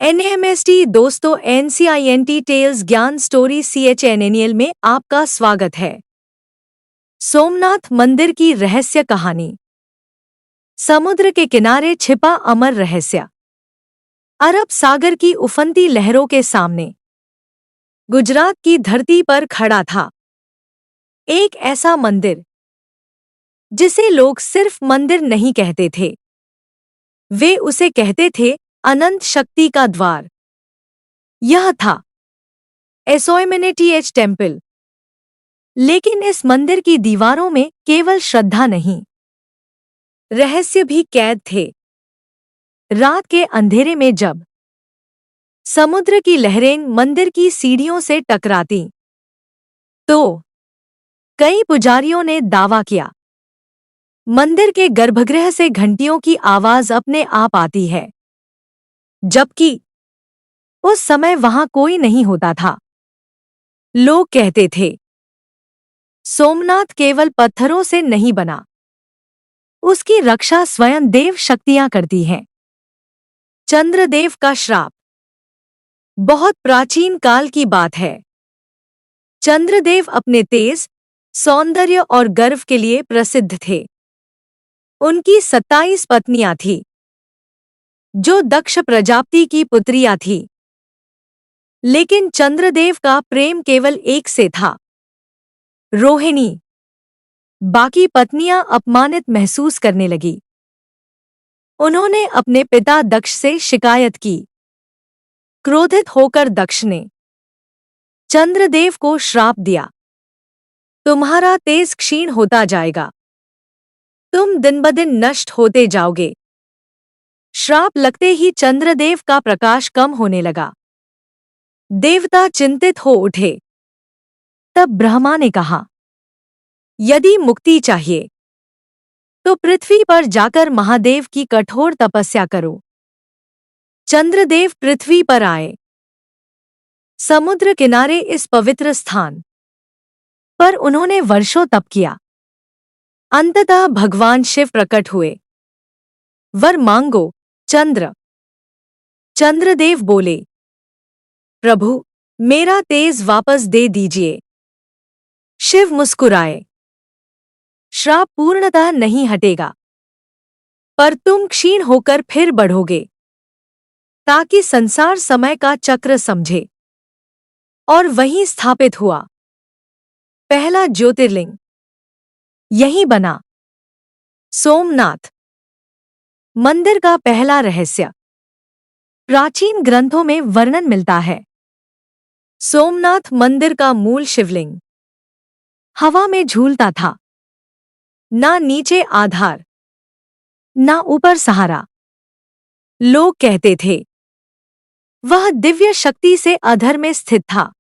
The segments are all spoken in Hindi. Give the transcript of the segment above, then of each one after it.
NMST दोस्तों NCINT टेल्स ज्ञान स्टोरी CHNNL में आपका स्वागत है। सोमनाथ मंदिर की रहस्य कहानी। समुद्र के किनारे छिपा अमर रहस्य। अरब सागर की उफनती लहरों के सामने गुजरात की धरती पर खड़ा था एक ऐसा मंदिर जिसे लोग सिर्फ मंदिर नहीं कहते थे, वे उसे कहते थे अनंत शक्ति का द्वार। यह था एसोएमेनिटीएच टेम्पल। लेकिन इस मंदिर की दीवारों में केवल श्रद्धा नहीं, रहस्य भी कैद थे। रात के अंधेरे में जब समुद्र की लहरें मंदिर की सीढ़ियों से टकराती, तो कई पुजारियों ने दावा किया, मंदिर के गर्भगृह से घंटियों की आवाज अपने आप आती है, जबकि उस समय वहां कोई नहीं होता था। लोग कहते थे, सोमनाथ केवल पत्थरों से नहीं बना, उसकी रक्षा स्वयं देव शक्तियां करती हैं। चंद्रदेव का श्राप। बहुत प्राचीन काल की बात है। चंद्रदेव अपने तेज, सौंदर्य और गर्व के लिए प्रसिद्ध थे। उनकी 27 पत्नियां थीं, जो दक्ष प्रजापति की पुत्रियां थीं। लेकिन चंद्रदेव का प्रेम केवल एक से था, रोहिणी। बाकी पत्नियां अपमानित महसूस करने लगी। उन्होंने अपने पिता दक्ष से शिकायत की। क्रोधित होकर दक्ष ने चंद्रदेव को श्राप दिया, तुम्हारा तेज क्षीण होता जाएगा, तुम दिन-ब-दिन नष्ट होते जाओगे। श्राप लगते ही चंद्रदेव का प्रकाश कम होने लगा। देवता चिंतित हो उठे। तब ब्रह्मा ने कहा, यदि मुक्ति चाहिए तो पृथ्वी पर जाकर महादेव की कठोर तपस्या करो। चंद्रदेव पृथ्वी पर आए। समुद्र किनारे इस पवित्र स्थान पर उन्होंने वर्षों तप किया। अंततः भगवान शिव प्रकट हुए। वर मांगो, चंद्र। चंद्रदेव बोले, प्रभु, मेरा तेज वापस दे दीजिए। शिव मुस्कुराए, श्राप पूर्णतः नहीं हटेगा, पर तुम क्षीण होकर फिर बढ़ोगे, ताकि संसार समय का चक्र समझे। और वहीं स्थापित हुआ पहला ज्योतिर्लिंग। यहीं बना सोमनाथ मंदिर का पहला रहस्य। प्राचीन ग्रंथों में वर्णन मिलता है, सोमनाथ मंदिर का मूल शिवलिंग हवा में झूलता था, ना नीचे आधार, ना ऊपर सहारा। लोग कहते थे, वह दिव्य शक्ति से अधर में स्थित था।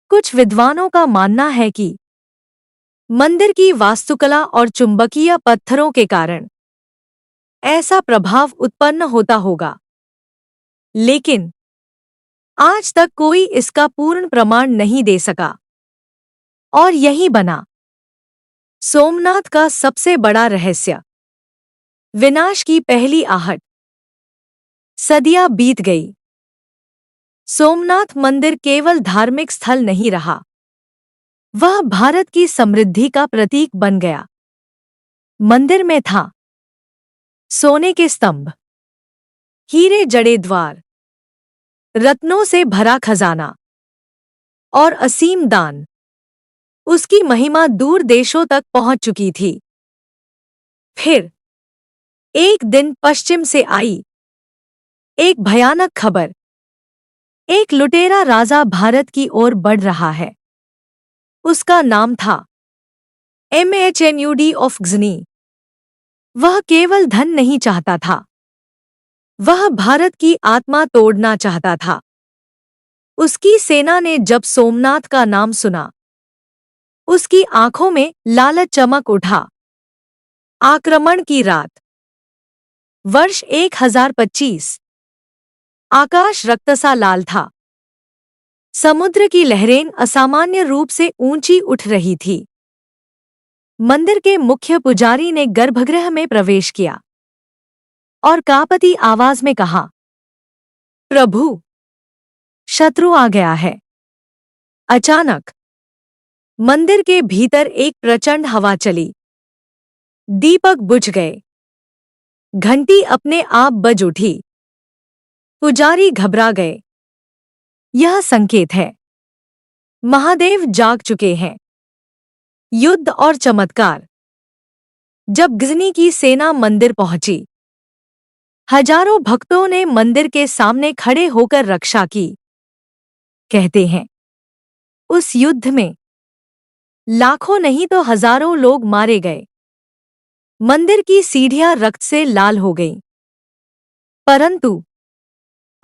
कुछ विद्वानों का मानना है कि मंदिर की वास्तुकला और चुंबकीय पत्थरों के कारण ऐसा प्रभाव उत्पन्न होता होगा, लेकिन आज तक कोई इसका पूर्ण प्रमाण नहीं दे सका। और यही बना सोमनाथ का सबसे बड़ा रहस्य। विनाश की पहली आहट। सदियां बीत गई। सोमनाथ मंदिर केवल धार्मिक स्थल नहीं रहा, वह भारत की समृद्धि का प्रतीक बन गया। मंदिर में था सोने के स्तंभ, हीरे जड़े द्वार, रत्नों से भरा खजाना और असीम दान। उसकी महिमा दूर देशों तक पहुंच चुकी थी। फिर एक दिन पश्चिम से आई एक भयानक खबर। एक लुटेरा राजा भारत की ओर बढ़ रहा है। उसका नाम था MHNUD ऑफ गजनी। वह केवल धन नहीं चाहता था, वह भारत की आत्मा तोड़ना चाहता था। उसकी सेना ने जब सोमनाथ का नाम सुना, उसकी आंखों में लालच चमक उठा। आक्रमण की रात। वर्ष 1025। आकाश रक्तसा लाल था। समुद्र की लहरें असामान्य रूप से ऊंची उठ रही थी। मंदिर के मुख्य पुजारी ने गर्भगृह में प्रवेश किया और कांपती आवाज में कहा, प्रभु, शत्रु आ गया है। अचानक मंदिर के भीतर एक प्रचंड हवा चली। दीपक बुझ गए। घंटी अपने आप बज उठी। पुजारी घबरा गए। यह संकेत है, महादेव जाग चुके हैं। युद्ध और चमत्कार। जब गजनी की सेना मंदिर पहुंची, हजारों भक्तों ने मंदिर के सामने खड़े होकर रक्षा की। कहते हैं, उस युद्ध में लाखों नहीं तो हजारों लोग मारे गए। मंदिर की सीढ़ियां रक्त से लाल हो गईं। परंतु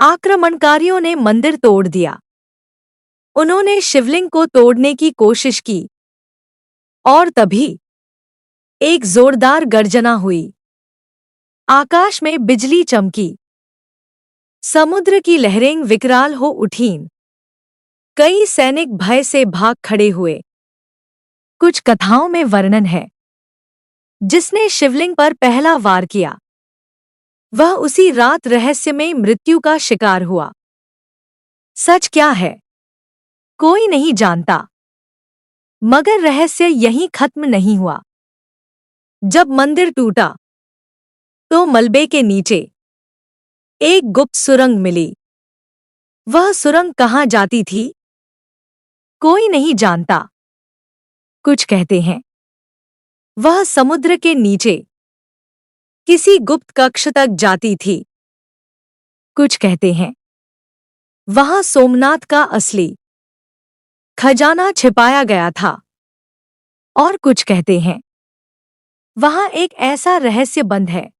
आक्रमणकारियों ने मंदिर तोड़ दिया। उन्होंने शिवलिंग को तोड़ने की कोशिश की और तभी एक जोरदार गर्जना हुई। आकाश में बिजली चमकी। समुद्र की लहरें विकराल हो उठीं। कई सैनिक भय से भाग खड़े हुए। कुछ कथाओं में वर्णन है, जिसने शिवलिंग पर पहला वार किया, वह उसी रात रहस्य में मृत्यु का शिकार हुआ। सच क्या है, कोई नहीं जानता। मगर रहस्य यहीं खत्म नहीं हुआ। जब मंदिर टूटा, तो मलबे के नीचे एक गुप्त सुरंग मिली। वह सुरंग कहाँ जाती थी, कोई नहीं जानता। कुछ कहते हैं, वह समुद्र के नीचे किसी गुप्त कक्ष तक जाती थी। कुछ कहते हैं, वहां सोमनाथ का असली खजाना छिपाया गया था। और कुछ कहते हैं, वहां एक ऐसा रहस्य बंद है,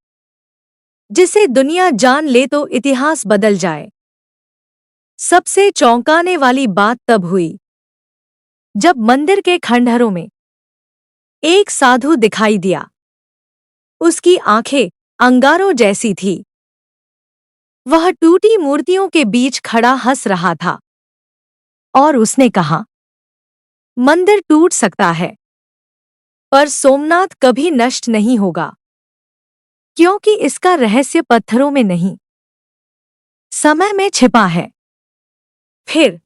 जिसे दुनिया जान ले तो इतिहास बदल जाए। सबसे चौंकाने वाली बात तब हुई, जब मंदिर के खंडहरों में एक साधु दिखाई दिया। उसकी आंखें अंगारों जैसी थी। वह टूटी मूर्तियों के बीच खड़ा हंस रहा था और उसने कहा, मंदिर टूट सकता है, पर सोमनाथ कभी नष्ट नहीं होगा, क्योंकि इसका रहस्य पत्थरों में नहीं, समय में छिपा है। फिर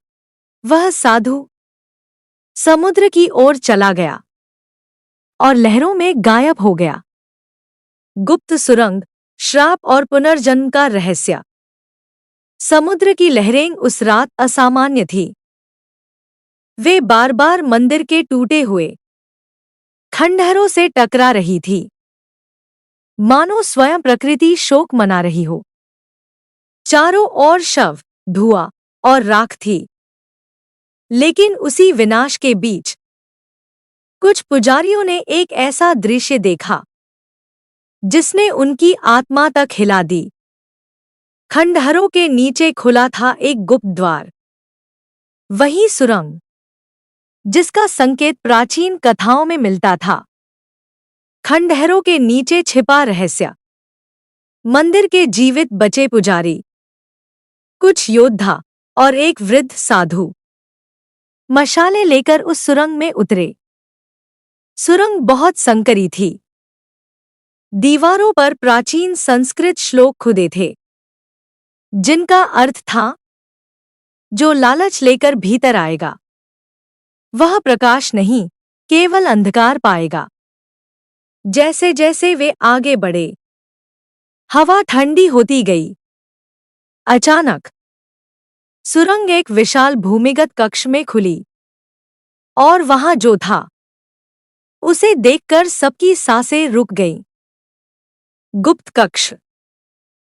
वह साधु समुद्र की ओर चला गया और लहरों में गायब हो गया। गुप्त सुरंग, श्राप और पुनर्जन्म का रहस्य। समुद्र की लहरें उस रात असामान्य थी। वे बार बार मंदिर के टूटे हुए खंडहरों से टकरा रही थी, मानो स्वयं प्रकृति शोक मना रही हो। चारों ओर शव, धुआं और राख थी। लेकिन उसी विनाश के बीच कुछ पुजारियों ने एक ऐसा दृश्य देखा, जिसने उनकी आत्मा तक हिला दी। खंडहरों के नीचे खुला था एक गुप्त द्वार। वही सुरंग, जिसका संकेत प्राचीन कथाओं में मिलता था। खंडहरों के नीचे छिपा रहस्य। मंदिर के जीवित बचे पुजारी, कुछ योद्धा और एक वृद्ध साधु मशालें लेकर उस सुरंग में उतरे। सुरंग बहुत संकरी थी। दीवारों पर प्राचीन संस्कृत श्लोक खुदे थे, जिनका अर्थ था, जो लालच लेकर भीतर आएगा, वह प्रकाश नहीं, केवल अंधकार पाएगा। जैसे जैसे वे आगे बढ़े, हवा ठंडी होती गई। अचानक सुरंग एक विशाल भूमिगत कक्ष में खुली, और वहां जो था, उसे देखकर सबकी सांसें रुक गईं। गुप्त कक्ष।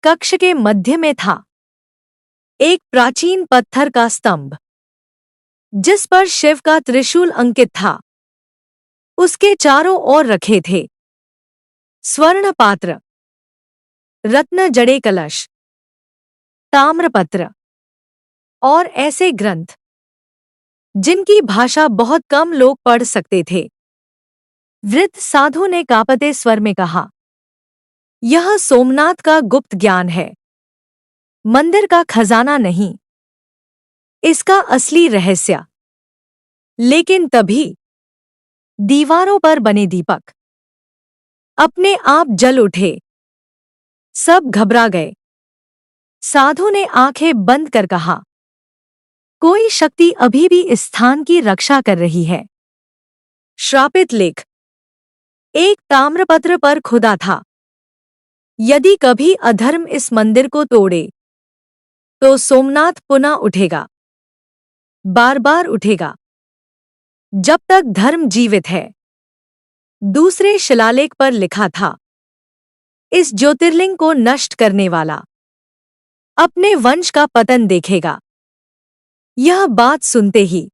कक्ष के मध्य में था एक प्राचीन पत्थर का स्तंभ, जिस पर शिव का त्रिशूल अंकित था। उसके चारों ओर रखे थे स्वर्ण पात्र, रत्न जड़े कलश, ताम्रपत्र और ऐसे ग्रंथ, जिनकी भाषा बहुत कम लोग पढ़ सकते थे। वृद्ध साधु ने कांपते स्वर में कहा, यह सोमनाथ का गुप्त ज्ञान है, मंदिर का खजाना नहीं, इसका असली रहस्य। लेकिन तभी दीवारों पर बने दीपक अपने आप जल उठे। सब घबरा गए। साधु ने आंखें बंद कर कहा, कोई शक्ति अभी भी इस स्थान की रक्षा कर रही है। श्रापित लेख एक ताम्रपत्र पर खुदा था। यदि कभी अधर्म इस मंदिर को तोड़े तो सोमनाथ पुनः उठेगा, बार बार उठेगा, जब तक धर्म जीवित है। दूसरे शिलालेख पर लिखा था, इस ज्योतिर्लिंग को नष्ट करने वाला अपने वंश का पतन देखेगा। यह बात सुनते ही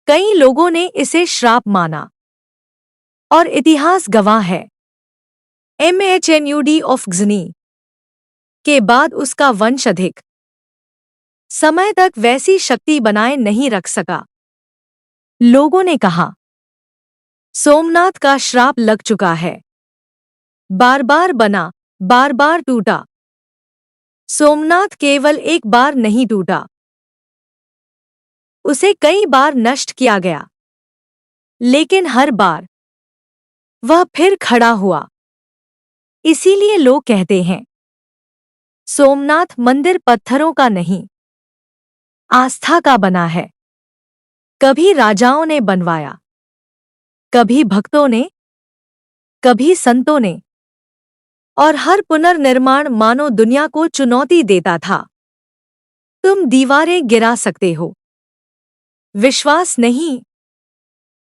कई लोगों ने इसे श्राप माना और इतिहास गवाह है MHNUD ऑफ ग्जनी के बाद उसका वंश अधिक समय तक वैसी शक्ति बनाए नहीं रख सका। लोगों ने कहा, सोमनाथ का श्राप लग चुका है, बार बार बना, बार बार टूटा। सोमनाथ केवल एक बार नहीं टूटा, उसे कई बार नष्ट किया गया, लेकिन हर बार वह फिर खड़ा हुआ। इसीलिए लोग कहते हैं, सोमनाथ मंदिर पत्थरों का नहीं, आस्था का बना है। कभी राजाओं ने बनवाया, कभी भक्तों ने, कभी संतों ने, और हर पुनर्निर्माण मानो दुनिया को चुनौती देता था। तुम दीवारें गिरा सकते हो, विश्वास नहीं।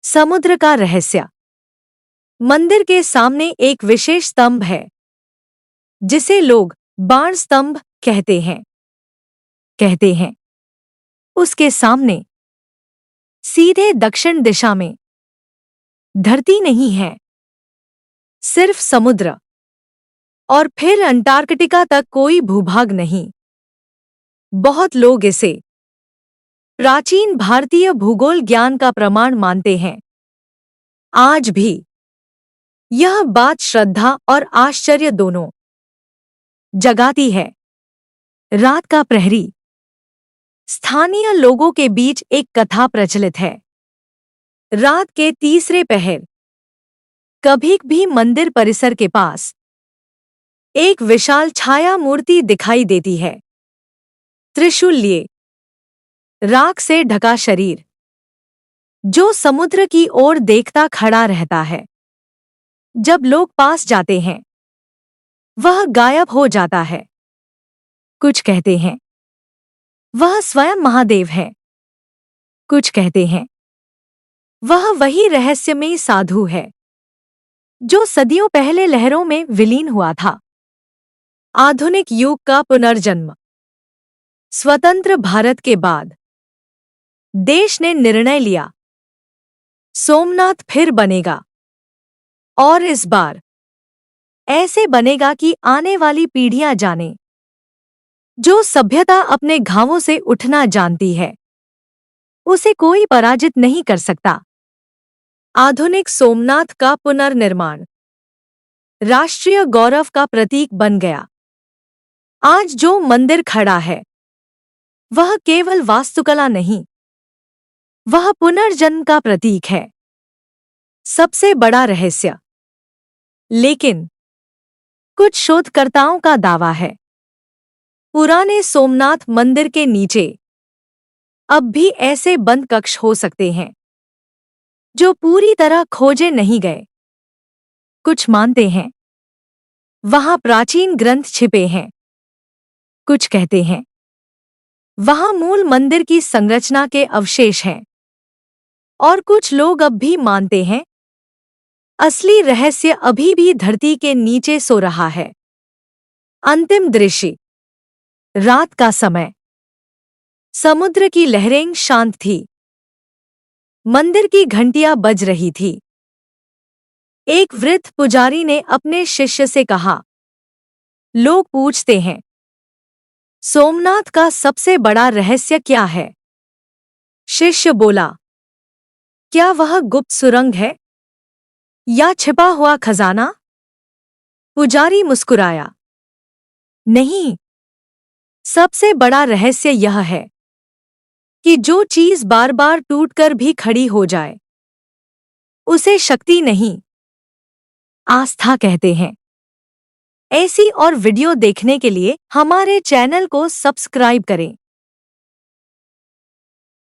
समुद्र का रहस्य मंदिर के सामने एक विशेष स्तंभ है, जिसे लोग बाण स्तंभ कहते हैं। उसके सामने सीधे दक्षिण दिशा में धरती नहीं है, सिर्फ समुद्र, और फिर अंटार्कटिका तक कोई भूभाग नहीं। बहुत लोग इसे प्राचीन भारतीय भूगोल ज्ञान का प्रमाण मानते हैं। आज भी यह बात श्रद्धा और आश्चर्य दोनों जगाती है। रात का प्रहरी स्थानीय लोगों के बीच एक कथा प्रचलित है। रात के तीसरे पहर कभी भी मंदिर परिसर के पास एक विशाल छाया मूर्ति दिखाई देती है, त्रिशूल लिए, राख से ढका शरीर, जो समुद्र की ओर देखता खड़ा रहता है। जब लोग पास जाते हैं, वह गायब हो जाता है। कुछ कहते हैं वह स्वयं महादेव है, कुछ कहते हैं वह वही रहस्यमयी साधु है जो सदियों पहले लहरों में विलीन हुआ था। आधुनिक युग का पुनर्जन्म स्वतंत्र भारत के बाद देश ने निर्णय लिया, सोमनाथ फिर बनेगा, और इस बार ऐसे बनेगा कि आने वाली पीढ़ियां जाने। जो सभ्यता अपने घावों से उठना जानती है, उसे कोई पराजित नहीं कर सकता। आधुनिक सोमनाथ का पुनर्निर्माण राष्ट्रीय गौरव का प्रतीक बन गया। आज जो मंदिर खड़ा है, वह केवल वास्तुकला नहीं, वह पुनर्जन्म का प्रतीक है। सबसे बड़ा रहस्य, लेकिन कुछ शोधकर्ताओं का दावा है, पुराने सोमनाथ मंदिर के नीचे अब भी ऐसे बंद कक्ष हो सकते हैं जो पूरी तरह खोजे नहीं गए। कुछ मानते हैं वहां प्राचीन ग्रंथ छिपे हैं, कुछ कहते हैं वहां मूल मंदिर की संरचना के अवशेष हैं, और कुछ लोग अब भी मानते हैं असली रहस्य अभी भी धरती के नीचे सो रहा है। अंतिम दृश्य, रात का समय, समुद्र की लहरें शांत थी, मंदिर की घंटियां बज रही थी। एक वृद्ध पुजारी ने अपने शिष्य से कहा, लोग पूछते हैं सोमनाथ का सबसे बड़ा रहस्य क्या है? शिष्य बोला, क्या वह गुप्त सुरंग है या छिपा हुआ खजाना? पुजारी मुस्कुराया, नहीं, सबसे बड़ा रहस्य यह है कि जो चीज बार बार टूटकर भी खड़ी हो जाए, उसे शक्ति नहीं, आस्था कहते हैं। ऐसी और वीडियो देखने के लिए हमारे चैनल को सब्सक्राइब करें।